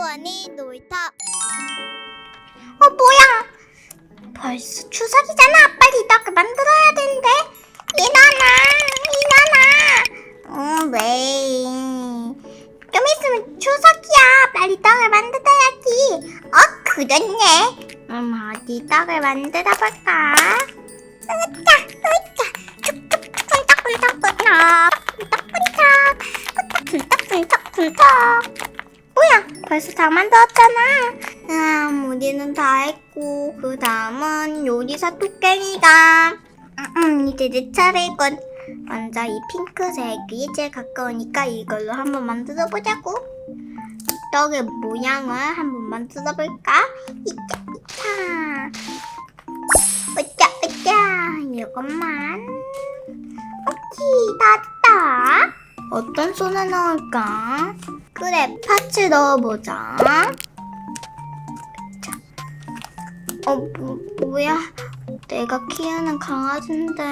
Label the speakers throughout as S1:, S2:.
S1: 떡구원이 놀이터.
S2: 뭐야? 벌써 추석이잖아. 빨리 떡을 만들어야 되는데. 일어나. 왜? 좀 있으면 추석이야. 빨리 떡을 만들어야지. 그렇네. 어디 떡을 만들어 볼까? 꿀떡꿀떡꿀떡꿀떡꿀떡꿀떡꿀떡. 뭐야? 벌써 다 만들었잖아. 우리는 다 했고 그 다음은 요리사 토깽이가 이제 내 차례군. 먼저 이 핑크색이 제일 가까우니까 이걸로 한번 만들어 보자고. 떡의 모양을 한번 만들어 볼까? 으짜 이것만. 오케이, 다 됐다. 어떤 손에 넣을까? 그래, 팥을 넣어보자. 뭐야? 내가 키우는 강아지인데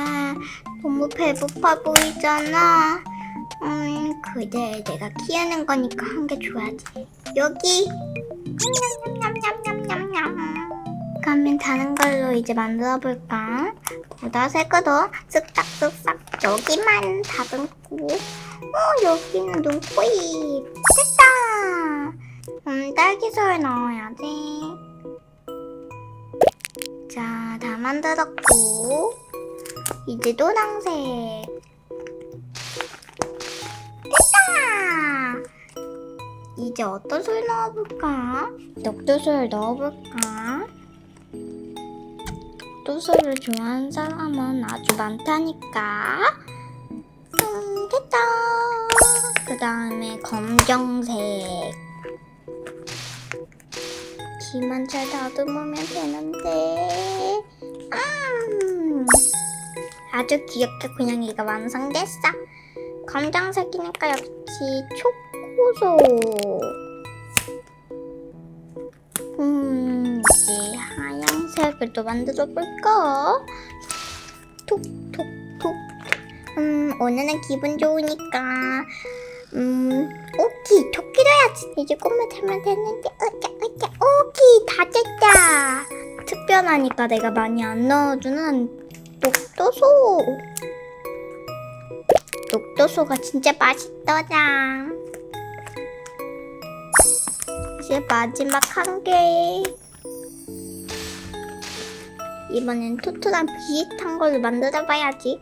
S2: 너무 배고파 보이잖아. 그래, 내가 키우는 거니까 한 개 줘야지. 여기. 냠냠냠냠냠냠냠. 그러면 다른 걸로 이제 만들어 볼까? 보라색으로 쓱싹쓱싹 여기만 다듬고, 여기는 눈코입. 됐다. 딸기솔 넣어야지. 자, 다 만들었고 이제 노란색. 됐다. 이제 어떤 솔 넣어볼까? 녹두솔 넣어볼까? 녹두솔을 좋아하는 사람은 아주 많다니까. 됐다. 그 다음에 검정색. 귀만 잘 다듬으면 되는데. 아주 귀엽게 그냥 이가 완성됐어. 검정색이니까 역시 초코소. 이제 하얀색을 또 만들어 볼까? 톡톡톡. 오늘은 기분 좋으니까 오케이, 토끼를 해야지. 이제 꿈을 자면 되는데. 오케이, 다 됐다. 특별하니까 내가 많이 안 넣어주는 녹도소. 녹도소가 진짜 맛있더라. 이제 마지막 한 개. 이번엔 토토랑 비슷한 걸로 만들어봐야지.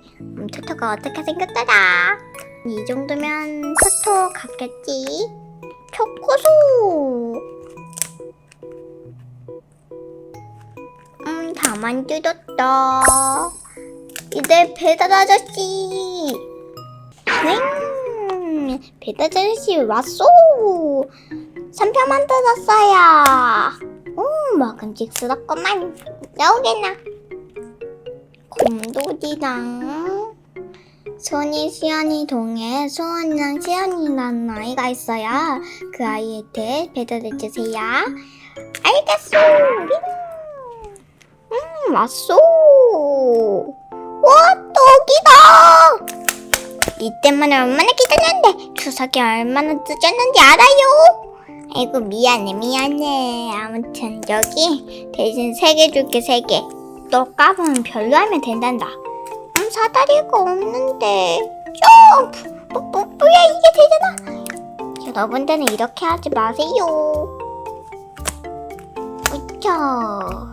S2: 토토가 어떻게 생겼더라. 이 정도면 토토 같겠지? 초코소. 다 만들었다. 이제 배달 아저씨. 배달 아저씨 왔어. 3편 만들었어요. 먹음직스럽구만. 나오겠나? 곰돌이랑 소니, 시연이 동에 소원이랑 시연이라는 아이가 있어요. 그 아이한테 배달해주세요. 알겠어. 왔어. 와, 떡이다. 이 때문에 얼마나 기다렸는데. 추석이 얼마나 늦었는지 알아요? 아이고, 미안해. 아무튼 여기 대신 3개 줄게. 3개. 떡값은 별로 하면 된단다. 사다리가 없는데. 점프. 뭐야, 이게 되잖아. 여러분들은 이렇게 하지 마세요. 으쌰.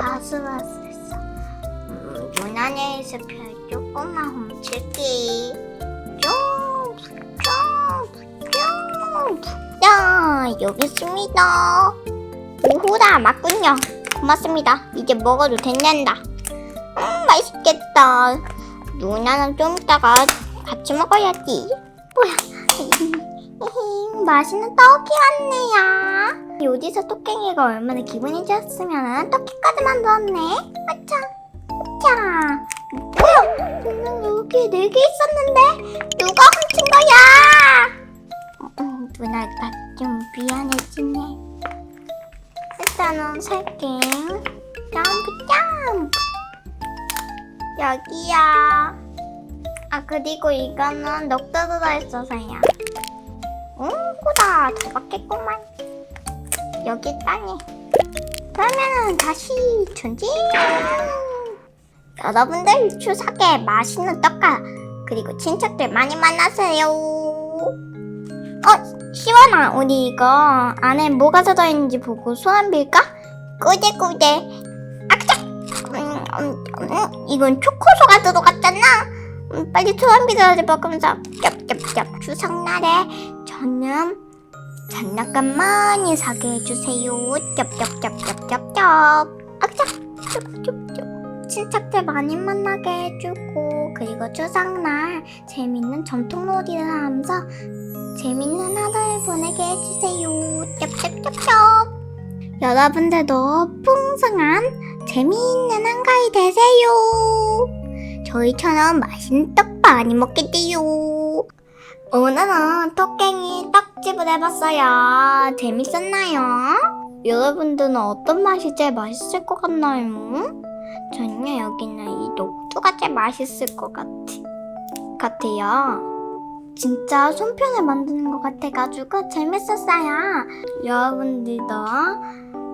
S2: 아슬아슬했어. 문 안에 있을 별 조금만 훔칠게. 점프. 야, 여기 있습니다. 오호라, 맞군요. 고맙습니다. 이제 먹어도 된단다. 맛있겠다. 누나는 좀 이따가 같이 먹어야지. 뭐야. 맛있는 떡이 왔네요. 요리사 토깽이가 얼마나 기분이 좋았으면 떡볶이까지 만들었네. 아차. 뭐야? 분명 여기 4개 있었는데 누가 훔친 거야? 누나가 좀 미안해지네. 일단은 살게. 점프. 여기야. 아, 그리고 이거는 녹두 들어있어서요. 꼬다 잘 받겠구만. 여기 있다니. 그러면은 다시 전진. 여러분들 추석에 맛있는 떡과 그리고 친척들 많이 만나세요. 시원아, 우리 이거 안에 뭐가 들어있는지 보고 소원 빌까? 꾸대꾸대. 아차! 이건 초코소가 들어갔잖아. 빨리 소원 빌어야지 먹으면서 쩝쩝쩝. 추석날에 저는 장난감 많이 사게 해주세요. 쩝쩝쩝쩝쩝쩝. 아차! 쩝쩝쩝. 친척들 많이 만나게 해주고 그리고 추석날 재밌는 전통놀이를 하면서 재밌는 하루를 보내게 해주세요. 쩝쩝쩝쩝. 여러분들도 풍성한 재미있는 한가위 되세요. 저희처럼 맛있는 떡 많이 먹게 돼요. 오늘은 토깽이 떡집을 해봤어요. 재밌었나요? 여러분들은 어떤 맛이 제일 맛있을 것 같나요? 저는요, 여기는 이 녹두가 제일 맛있을 것 같아요. 진짜 손편을 만드는 것 같아가지고 재밌었어요. 여러분들도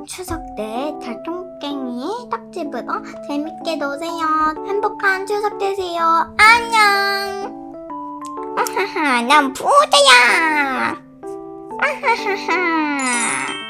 S2: 추석 때 달통깽이 떡집으로 재밌게 노세요. 행복한 추석 되세요. 안녕. 아하하, 난 부자야. 아하하하.